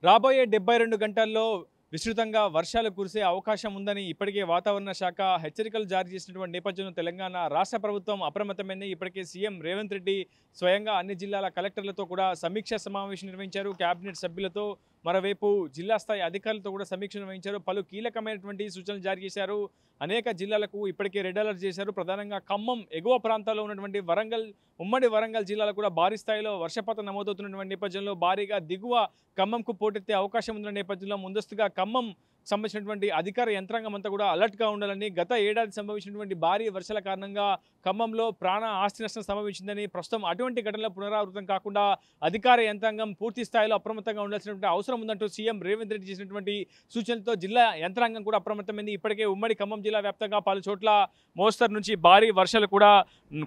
రాబోయే 72 గంటల్లో విస్తృతంగా వర్షాలు కురిసే అవకాశం ఉందని ఇప్పటికే వాతావరణ శాఖ హెచ్చరికలు జారీ చేసినటువంటి నేపథ్యంలో తెలంగాణ రాష్ట్ర ప్రభుత్వం అప్రమత్తమైంది. ఇప్పటికే సీఎం రేవంత్ రెడ్డి స్వయంగా అన్ని జిల్లాల కలెక్టర్లతో కూడా సమీక్షా సమావేశం నిర్వహించారు. కేబినెట్ సభ్యులతో, మరోవైపు జిల్లా స్థాయి అధికారులతో కూడా సమీక్ష నిర్వహించారు. పలు కీలకమైనటువంటి సూచనలు జారీ చేశారు. అనేక జిల్లాలకు ఇప్పటికే రెడ్ అలర్ట్ చేశారు. ప్రధానంగా ఖమ్మం ఎగువ ప్రాంతాల్లో ఉన్నటువంటి వరంగల్, ఉమ్మడి వరంగల్ జిల్లాలో కూడా భారీ స్థాయిలో వర్షపాతం నమోదవుతున్నటువంటి నేపథ్యంలో భారీగా దిగువ ఖమ్మంకు పోటెత్తే అవకాశం ఉన్న నేపథ్యంలో ముందస్తుగా ఖమ్మం సంబంధించినటువంటి అధికార యంత్రాంగం అంతా కూడా అలర్ట్గా ఉండాలని, గత ఏడాది సంభవించినటువంటి భారీ వర్షాల కారణంగా ఖమ్మంలో ప్రాణ ఆస్తి నష్టం సంభవించిందని, ప్రస్తుతం అటువంటి ఘటనలు పునరావృతం కాకుండా అధికార యంత్రాంగం పూర్తి స్థాయిలో అప్రమత్తంగా ఉండాల్సినటువంటి అవసరం ఉందంటూ సీఎం రేవంత్ రెడ్డి చేసినటువంటి సూచనలతో జిల్లా యంత్రాంగం కూడా అప్రమత్తమైంది. ఇప్పటికే ఉమ్మడి ఖమ్మం జిల్లా వ్యాప్తంగా పలు చోట్ల మోస్తరు నుంచి భారీ వర్షాలు కూడా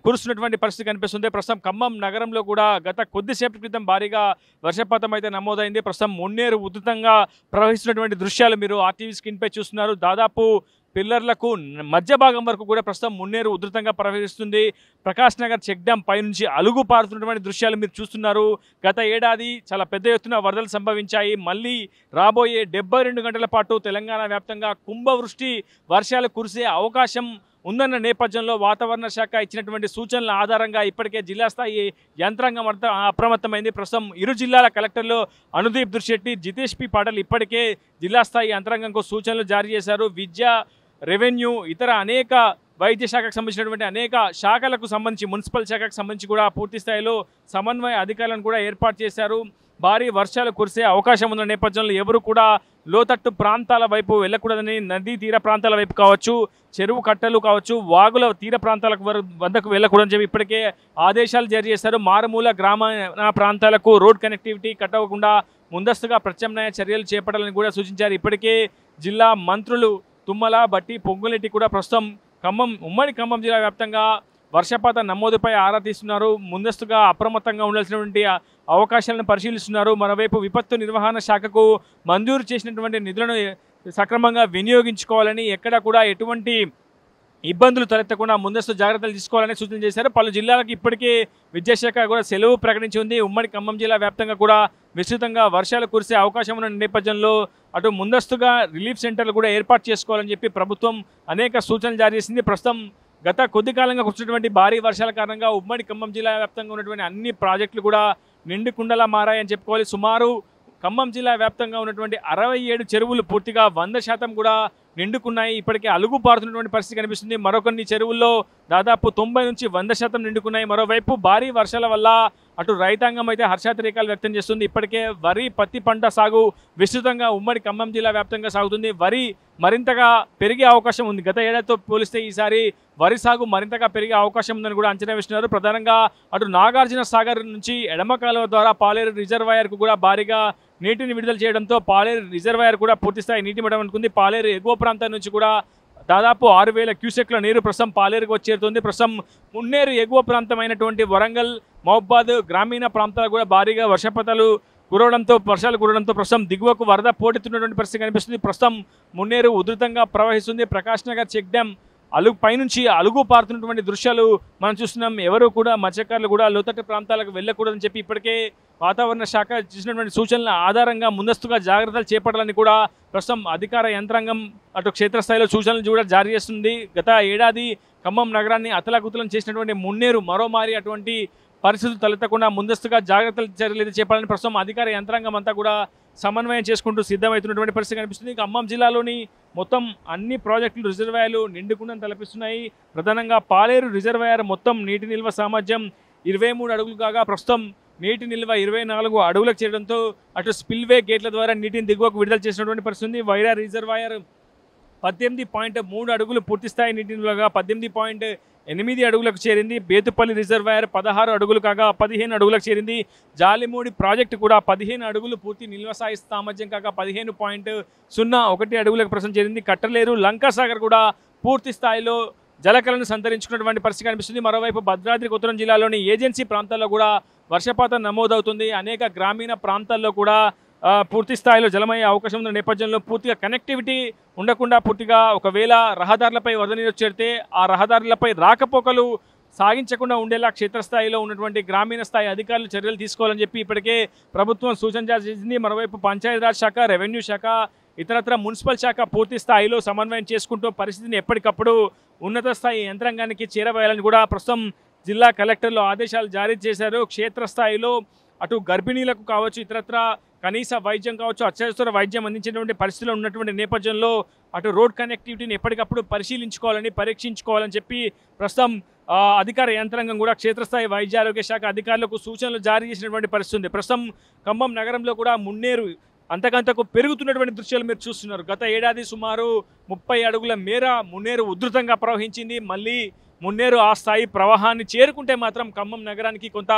కురుస్తున్నటువంటి పరిస్థితి కనిపిస్తుంది. ప్రస్తుతం ఖమ్మం నగరంలో కూడా గత కొద్దిసేపటి క్రితం భారీగా వర్షపాతం అయితే నమోదైంది. ప్రస్తుతం మున్నేరు ఉధృతంగా ప్రవహిస్తున్నటువంటి దృశ్యాలు మీరు ఆర్టీవీ స్క్రీన్పై చూస్తున్నారు. దాదాపు పిల్లర్లకు మధ్య భాగం వరకు కూడా ప్రస్తుతం మున్నేరు ఉధృతంగా ప్రవహిస్తుంది. ప్రకాష్ నగర్ చెక్ డ్యాం పైనుంచి అలుగు పారుతున్నటువంటి దృశ్యాలు మీరు చూస్తున్నారు. గత ఏడాది చాలా పెద్ద ఎత్తున వరదలు సంభవించాయి. మళ్ళీ రాబోయే 72 గంటల పాటు తెలంగాణ వ్యాప్తంగా కుంభవృష్టి వర్షాలు కురిసే అవకాశం ఉందన్న నేపథ్యంలో వాతావరణ శాఖ ఇచ్చినటువంటి సూచనల ఆధారంగా ఇప్పటికే జిల్లా స్థాయి యంత్రాంగం అంతా అప్రమత్తమైంది. ప్రస్తుతం ఇరు జిల్లాల కలెక్టర్లు అనుదీప్ దుర్శెట్టి, జితేష్ పి పాటల్ ఇప్పటికే జిల్లా స్థాయి యంత్రాంగంకు సూచనలు జారీ చేశారు. విద్య, రెవెన్యూ, ఇతర అనేక వైద్య శాఖకు సంబంధించినటువంటి అనేక శాఖలకు సంబంధించి, మున్సిపల్ శాఖకు సంబంధించి కూడా పూర్తి స్థాయిలో సమన్వయ అధికారులను కూడా ఏర్పాటు చేశారు. భారీ వర్షాలు కురిసే అవకాశం ఉన్న నేపథ్యంలో ఎవరు కూడా లోతట్టు ప్రాంతాల వైపు వెళ్ళకూడదని, నదీ తీర ప్రాంతాల వైపు కావచ్చు, చెరువు కట్టలు కావచ్చు, వాగుల తీర ప్రాంతాలకు వద్దకు వెళ్ళకూడదని చెప్పి ఇప్పటికే ఆదేశాలు జారీ చేశారు. మారుమూల గ్రామీణ ప్రాంతాలకు రోడ్ కనెక్టివిటీ కట్ అవ్వకుండా ముందస్తుగా ప్రత్యామ్నాయ చర్యలు చేపట్టాలని కూడా సూచించారు. ఇప్పటికే జిల్లా మంత్రులు తుమ్మల, బట్టి, పొంగులెట్టి కూడా ప్రస్తుతం ఉమ్మడి ఖమ్మం జిల్లా వ్యాప్తంగా వర్షపాత నమోదుపై ఆరా తీస్తున్నారు. ముందస్తుగా అప్రమత్తంగా ఉండాల్సినటువంటి అవకాశాలను పరిశీలిస్తున్నారు. మరోవైపు విపత్తు నిర్వహణ శాఖకు మంజూరు చేసినటువంటి నిధులను సక్రమంగా వినియోగించుకోవాలని, ఎక్కడ కూడా ఎటువంటి ఇబ్బందులు తలెత్తకుండా ముందస్తు జాగ్రత్తలు తీసుకోవాలని సూచన చేశారు. పలు జిల్లాలకు ఇప్పటికే విద్యాశాఖ కూడా సెలవు ప్రకటించి ఉంది. ఉమ్మడి ఖమ్మం జిల్లా వ్యాప్తంగా కూడా విస్తృతంగా వర్షాలు కురిసే అవకాశం ఉన్న నేపథ్యంలో అటు ముందస్తుగా రిలీఫ్ సెంటర్లు కూడా ఏర్పాటు చేసుకోవాలని చెప్పి ప్రభుత్వం అనేక సూచనలు జారీ చేసింది. ప్రస్తుతం గత కొద్ది కాలంగా కురిసినటువంటి భారీ వర్షాల కారణంగా ఉమ్మడి ఖమ్మం జిల్లా వ్యాప్తంగా ఉన్నటువంటి అన్ని ప్రాజెక్టులు కూడా నిండుకుండలా మారాయని చెప్పుకోవాలి. సుమారు ఖమ్మం జిల్లా వ్యాప్తంగా ఉన్నటువంటి 67 చెరువులు పూర్తిగా 100% కూడా నిండుకున్నాయి. ఇప్పటికే అలుగు పారుతున్నటువంటి పరిస్థితి కనిపిస్తుంది. మరికొన్ని చెరువుల్లో దాదాపు 90 నుంచి 100% నిండుకున్నాయి. మరోవైపు భారీ వర్షాల వల్ల అటు రైతాంగం అయితే హర్షాతిరేకాలు వ్యక్తం చేస్తుంది. ఇప్పటికే వరి, పత్తి పంట సాగు విస్తృతంగా ఉమ్మడి ఖమ్మం జిల్లా వ్యాప్తంగా సాగుతుంది. వరి మరింతగా పెరిగే అవకాశం ఉంది. గత ఏడాదితో పోలిస్తే ఈసారి వరి సాగు మరింతగా పెరిగే అవకాశం ఉందని కూడా అంచనా వేస్తున్నారు. ప్రధానంగా అటు నాగార్జున సాగర్ నుంచి ఎడమ కాలువ ద్వారా పాలేరు రిజర్వాయర్కు కూడా భారీగా నీటిని విడుదల చేయడంతో పాలేరు రిజర్వాయర్ కూడా పూర్తిస్థాయి నీటి మట్టం అనుకుంది. పాలేరు ఎగువ ప్రాంతం నుంచి కూడా దాదాపు 6000 క్యూసెక్ల నీరు ప్రస్తుతం పాలేరుకు వచ్చేరుతుంది. ప్రస్తుతం మున్నేరు ఎగువ ప్రాంతమైనటువంటి వరంగల్, మహబూబాద్ గ్రామీణ ప్రాంతాలు కూడా భారీగా వర్షాలు కురవడంతో ప్రస్తుతం దిగువకు వరద పోటెత్తున్నటువంటి పరిస్థితి కనిపిస్తుంది. ప్రస్తుతం మున్నేరు ఉధృతంగా ప్రవహిస్తుంది. ప్రకాష్ నగర్ చెక్ డ్యాం పైనుంచి అలుగు పారుతున్నటువంటి దృశ్యాలు మనం చూస్తున్నాం. ఎవరు కూడా మత్స్యకారులు కూడా లోతట్టు ప్రాంతాలకు వెళ్ళకూడదని చెప్పి ఇప్పటికే వాతావరణ శాఖ చేసినటువంటి సూచనల ఆధారంగా ముందస్తుగా జాగ్రత్తలు చేపట్టాలని కూడా ప్రస్తుతం అధికార యంత్రాంగం అటు క్షేత్రస్థాయిలో సూచనలు కూడా జారీ చేస్తుంది. గత ఏడాది ఖమ్మం నగరాన్ని అతలాకుతలం చేసినటువంటి మున్నేరు మరోమారి అటువంటి పరిస్థితులు తలెత్తకుండా ముందస్తుగా జాగ్రత్తలు చర్యలు చేపట్టాలని ప్రస్తుతం అధికార యంత్రాంగం అంతా కూడా సమన్వయం చేసుకుంటూ సిద్ధమవుతున్నటువంటి పరిస్థితి కనిపిస్తుంది. ఖమ్మం జిల్లాలోని మొత్తం అన్ని ప్రాజెక్టులు, రిజర్వాయర్లు నిండుకుండని తలపిస్తున్నాయి. ప్రధానంగా పాలేరు రిజర్వాయర్ మొత్తం నీటి నిల్వ సామర్థ్యం 23 అడుగులు కాగా ప్రస్తుతం నీటి నిల్వ 24 అడుగులకు చేరడంతో అటు స్పిల్వే గేట్ల ద్వారా నీటిని దిగువకు విడుదల చేసినటువంటి పరిస్థితి. వైరా రిజర్వాయర్ 18.3 అడుగులు పూర్తిస్థాయి నీటి నిల్వగా 18.8 అడుగులకు చేరింది. బేతుపల్లి రిజర్వాయర్ 16 అడుగులు కాగా 15 అడుగులకు చేరింది. జాలిమూడి ప్రాజెక్టు కూడా 15 అడుగులు పూర్తి నిల్వ సామర్థ్యం కాగా 15.01 అడుగులకు ప్రస్తుతం చేరింది. కట్టలేరు, లంకాసాగర్ కూడా పూర్తి స్థాయిలో జలకలను సంతరించుకున్నటువంటి పరిస్థితి కనిపిస్తుంది. మరోవైపు భద్రాద్రి కొత్తగూడెం జిల్లాలోని ఏజెన్సీ ప్రాంతాల్లో కూడా వర్షపాతం నమోదవుతుంది. అనేక గ్రామీణ ప్రాంతాల్లో కూడా పూర్తి స్థాయిలో జలమయ్యే అవకాశం ఉన్న నేపథ్యంలో పూర్తిగా కనెక్టివిటీ ఉండకుండా పూర్తిగా ఒకవేళ రహదారులపై వరద నీరు చేరితే ఆ రహదారులపై రాకపోకలు సాగించకుండా ఉండేలా క్షేత్రస్థాయిలో ఉన్నటువంటి గ్రామీణ స్థాయి అధికారులు చర్యలు తీసుకోవాలని చెప్పి ఇప్పటికే ప్రభుత్వం సూచన జారీ చేసింది. మరోవైపు పంచాయతీరాజ్ శాఖ, రెవెన్యూ శాఖ, ఇతరత్ర మున్సిపల్ శాఖ పూర్తి స్థాయిలో సమన్వయం చేసుకుంటూ పరిస్థితిని ఎప్పటికప్పుడు ఉన్నత స్థాయి యంత్రాంగానికి చేరవేయాలని కూడా ప్రస్తుతం జిల్లా కలెక్టర్లు ఆదేశాలు జారీ చేశారు. క్షేత్రస్థాయిలో అటు గర్భిణీలకు కావచ్చు, ఇతరత్ర కనీస వైద్యం కావచ్చు, అత్యవసర వైద్యం అందించేటువంటి పరిస్థితుల్లో ఉన్నటువంటి నేపథ్యంలో అటు రోడ్ కనెక్టివిటీని ఎప్పటికప్పుడు పరిశీలించుకోవాలని, పరీక్షించుకోవాలని చెప్పి ప్రస్తుతం అధికార యంత్రాంగం కూడా క్షేత్రస్థాయి వైద్య ఆరోగ్య శాఖ అధికారులకు సూచనలు జారీ చేసినటువంటి పరిస్థితి ఉంది. ప్రస్తుతం ఖమ్మం నగరంలో కూడా మున్నేరు అంతకంతకు పెరుగుతున్నటువంటి దృశ్యాలు మీరు చూస్తున్నారు. గత ఏడాది సుమారు 30 అడుగుల మేర మున్నేరు ఉధృతంగా ప్రవహించింది. మళ్ళీ మున్నేరు ఆ స్థాయి ప్రవాహాన్ని చేరుకుంటే మాత్రం ఖమ్మం నగరానికి కొంత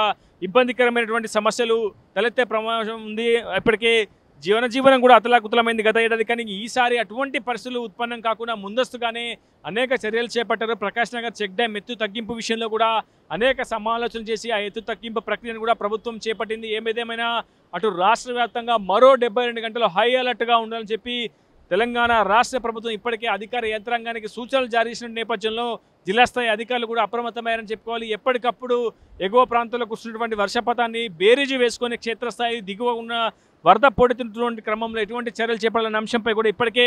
ఇబ్బందికరమైనటువంటి సమస్యలు తలెత్తే ప్రమాదం ఉంది. ఇప్పటికే జీవనం కూడా అతలాకుతలమైంది గత ఏడాది. కానీ ఈసారి అటువంటి పరిస్థితులు ఉత్పన్నం కాకుండా ముందస్తుగానే అనేక చర్యలు చేపట్టారు. ప్రకాష్ నగర్ చెక్ డ్యాం ఎత్తు తగ్గింపు విషయంలో కూడా అనేక సమాలోచనలు చేసి ఆ ఎత్తు తగ్గింపు ప్రక్రియను కూడా ప్రభుత్వం చేపట్టింది. ఏదేమైనా అటు రాష్ట్ర వ్యాప్తంగా మరో 72 గంటలు హై అలర్ట్గా ఉండాలని చెప్పి తెలంగాణ రాష్ట్ర ప్రభుత్వం ఇప్పటికే అధికార యంత్రాంగానికి సూచనలు జారీ చేసిన నేపథ్యంలో జిల్లా స్థాయి అధికారులు కూడా అప్రమత్తమయ్యారని చెప్పుకోవాలి. ఎప్పటికప్పుడు ఎగువ ప్రాంతాల్లో కురుస్తున్నటువంటి వర్షపాతాన్ని బేరీజు వేసుకొని క్షేత్రస్థాయి దిగువ ఉన్న వరద పొడుతున్నటువంటి క్రమంలో ఎటువంటి చర్యలు చేపట్టాలనే అంశంపై కూడా ఇప్పటికే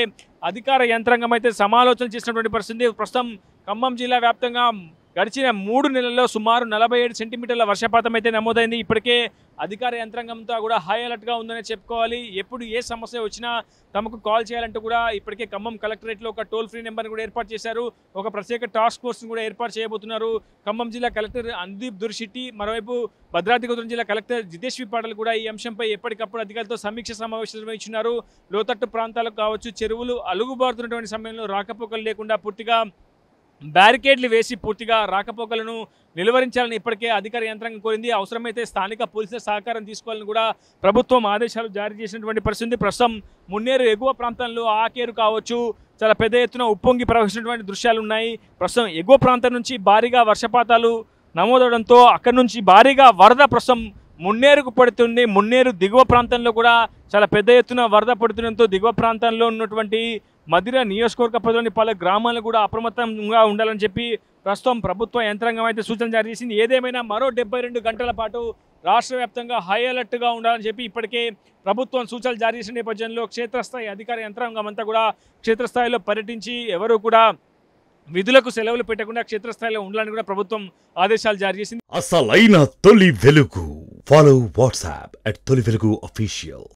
అధికార యంత్రాంగం అయితే సమాలోచన చేసినటువంటి పరిస్థితి. ప్రస్తుతం ఖమ్మం జిల్లా వ్యాప్తంగా గడిచిన 3 నెలల్లో సుమారు 47 సెంటీమీటర్ల వర్షపాతం అయితే నమోదైంది. ఇప్పటికే అధికార యంత్రాంగంతో కూడా హై అలర్ట్గా ఉందని చెప్పుకోవాలి. ఎప్పుడు ఏ సమస్య వచ్చినా తమకు కాల్ చేయాలంటూ కూడా ఇప్పటికే ఖమ్మం కలెక్టరేట్లో ఒక టోల్ ఫ్రీ నెంబర్ని కూడా ఏర్పాటు చేశారు. ఒక ప్రత్యేక టాస్క్ ఫోర్స్ని కూడా ఏర్పాటు చేయబోతున్నారు. ఖమ్మం జిల్లా కలెక్టర్ అనుదీప్ దుర్శెట్టి, మరోవైపు భద్రాద్రి కొత్తగూడెం జిల్లా కలెక్టర్ జితేశ్వరి పాటల్ కూడా ఈ అంశంపై ఎప్పటికప్పుడు అధికారులతో సమీక్ష సమావేశాలు నిర్వహించున్నారు. లోతట్టు ప్రాంతాలకు కావచ్చు, చెరువులు అలుగుబారుతున్నటువంటి సమయంలో రాకపోకలు లేకుండా పూర్తిగా బ్యారికేడ్లు వేసి పూర్తిగా రాకపోకలను నిలువరించాలని ఇప్పటికే అధికార యంత్రాంగం కోరింది. అవసరమైతే స్థానిక పోలీసుల సహకారం తీసుకోవాలని కూడా ప్రభుత్వం ఆదేశాలు జారీ చేసినటువంటి పరిస్థితి. ప్రస్తుతం మున్నేరు ఎగువ ప్రాంతంలో ఆకేరు కావచ్చు చాలా పెద్ద ఎత్తున ఉప్పొంగి ప్రవహించినటువంటి దృశ్యాలు ఉన్నాయి. ప్రస్తుతం ఎగువ ప్రాంతం నుంచి భారీగా వర్షపాతాలు నమోదవడంతో అక్కడి నుంచి భారీగా వరద ప్రస్తుతం మున్నేరుకు పడుతుంది. మున్నేరు దిగువ ప్రాంతంలో కూడా చాలా పెద్ద ఎత్తున వరద పడుతుండడంతో దిగువ ప్రాంతంలో ఉన్నటువంటి మదిర నియోజకవర్గ పరిధిలోని పలు గ్రామాలు కూడా అప్రమత్తంగా ఉండాలని చెప్పి ప్రస్తుతం ప్రభుత్వ యంత్రాంగం అయితే సూచన జారీ చేసింది. ఏదేమైనా మరో 72 గంటల పాటు రాష్ట్ర వ్యాప్తంగా హై అలర్ట్గా ఉండాలని చెప్పి ఇప్పటికే ప్రభుత్వం సూచనలు జారీ చేసిన నేపథ్యంలో క్షేత్రస్థాయి అధికార యంత్రాంగం అంతా కూడా క్షేత్రస్థాయిలో పర్యటించి ఎవరు కూడా విధులకు సెలవులు పెట్టకుండా క్షేత్రస్థాయిలో ఉండాలని కూడా ప్రభుత్వం ఆదేశాలు జారీ చేసింది. అసలైన తొలి వెలుగు. ఫాలో వాట్సాప్ @తొలి వెలుగు అఫీషియల్.